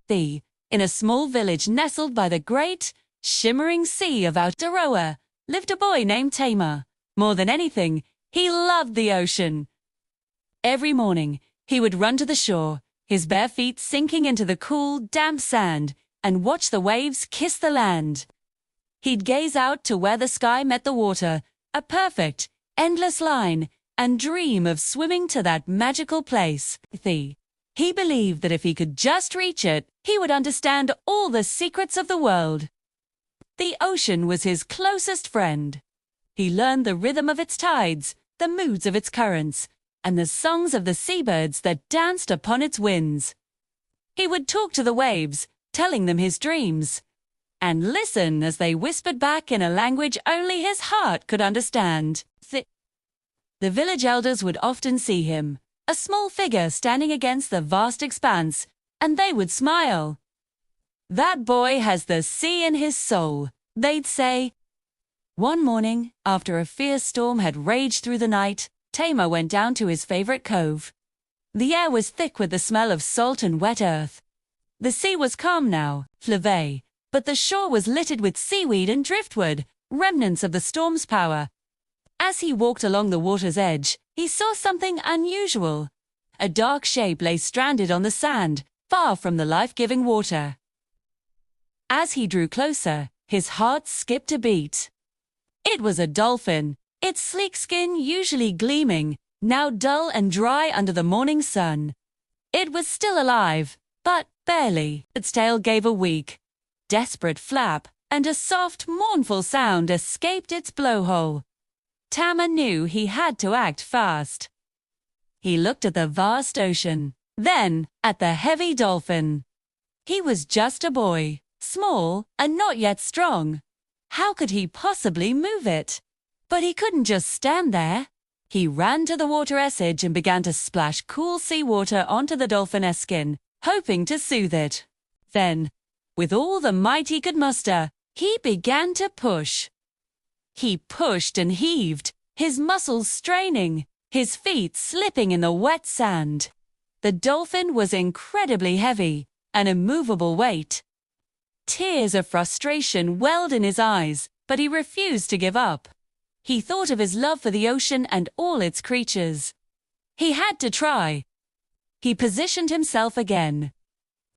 In a small village nestled by the great, shimmering sea of Aotearoa, lived a boy named Tamar. More than anything, he loved the ocean. Every morning, he would run to the shore, his bare feet sinking into the cool, damp sand, and watch the waves kiss the land. He'd gaze out to where the sky met the water, a perfect, endless line, and dream of swimming to that magical place. He believed that if he could just reach it, he would understand all the secrets of the world. The ocean was his closest friend. He learned the rhythm of its tides, the moods of its currents, and the songs of the seabirds that danced upon its winds. He would talk to the waves, telling them his dreams, and listen as they whispered back in a language only his heart could understand. The village elders would often see him, a small figure standing against the vast expanse, and they would smile. "That boy has the sea in his soul," they'd say. One morning, after a fierce storm had raged through the night, Tamar went down to his favorite cove. The air was thick with the smell of salt and wet earth. The sea was calm now, fleuve, but the shore was littered with seaweed and driftwood, remnants of the storm's power. As he walked along the water's edge, he saw something unusual. A dark shape lay stranded on the sand, far from the life-giving water. As he drew closer, his heart skipped a beat. It was a dolphin, its sleek skin usually gleaming, now dull and dry under the morning sun. It was still alive, but barely. Its tail gave a weak, desperate flap, and a soft, mournful sound escaped its blowhole. Tamar knew he had to act fast. He looked at the vast ocean, then at the heavy dolphin. He was just a boy, small and not yet strong. How could he possibly move it? But he couldn't just stand there. He ran to the water's edge and began to splash cool seawater onto the dolphin's skin, hoping to soothe it. Then, with all the might he could muster, he began to push. He pushed and heaved, his muscles straining, his feet slipping in the wet sand. The dolphin was incredibly heavy, an immovable weight. Tears of frustration welled in his eyes, but he refused to give up. He thought of his love for the ocean and all its creatures. He had to try. He positioned himself again,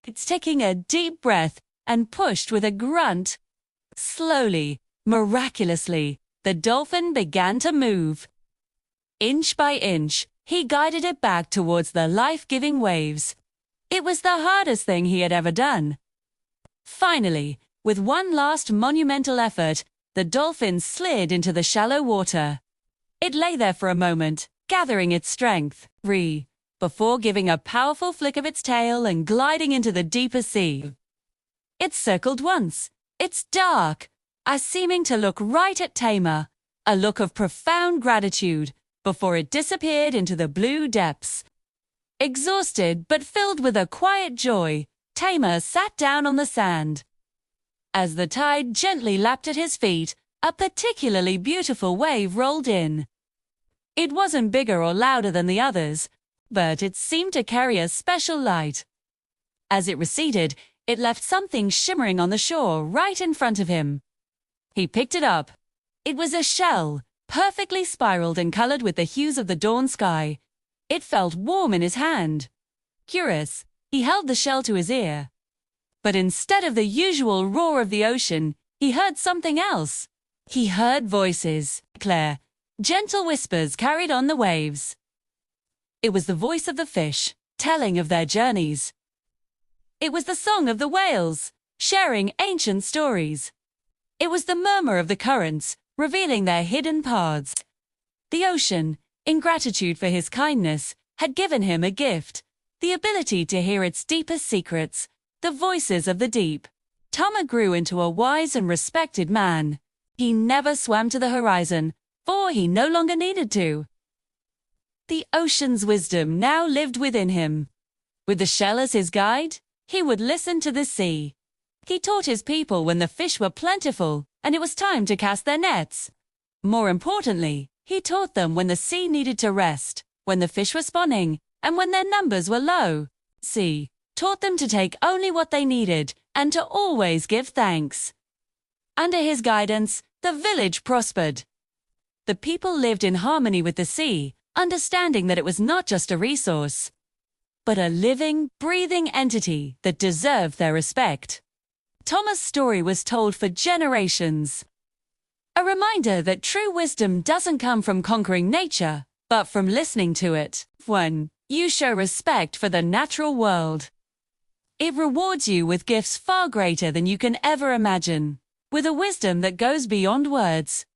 taking a deep breath, and pushed with a grunt. Slowly, miraculously, the dolphin began to move. Inch by inch, he guided it back towards the life-giving waves. It was the hardest thing he had ever done. Finally, with one last monumental effort, the dolphin slid into the shallow water. It lay there for a moment, gathering its strength, before giving a powerful flick of its tail and gliding into the deeper sea. It circled once, its dark, eyes seeming to look right at Tamar, a look of profound gratitude, before it disappeared into the blue depths. Exhausted but filled with a quiet joy, Tamar sat down on the sand. As the tide gently lapped at his feet, a particularly beautiful wave rolled in. It wasn't bigger or louder than the others, but it seemed to carry a special light. As it receded, it left something shimmering on the shore right in front of him. He picked it up. It was a shell, perfectly spiraled and colored with the hues of the dawn sky. It felt warm in his hand. Curious, he held the shell to his ear. But instead of the usual roar of the ocean, he heard something else. He heard voices, clear, gentle whispers carried on the waves. It was the voice of the fish, telling of their journeys. It was the song of the whales, sharing ancient stories. It was the murmur of the currents, revealing their hidden paths. The ocean, in gratitude for his kindness, had given him a gift, the ability to hear its deepest secrets, the voices of the deep. Tamar grew into a wise and respected man. He never swam to the horizon, for he no longer needed to. The ocean's wisdom now lived within him. With the shell as his guide, he would listen to the sea. He taught his people when the fish were plentiful and it was time to cast their nets. More importantly, he taught them when the sea needed to rest, when the fish were spawning, and when their numbers were low. taught them to take only what they needed and to always give thanks. Under his guidance, the village prospered. The people lived in harmony with the sea, understanding that it was not just a resource, but a living, breathing entity that deserved their respect. Thomas' story was told for generations. A reminder that true wisdom doesn't come from conquering nature, but from listening to it. 1. You show respect for the natural world. It rewards you with gifts far greater than you can ever imagine. With a wisdom that goes beyond words,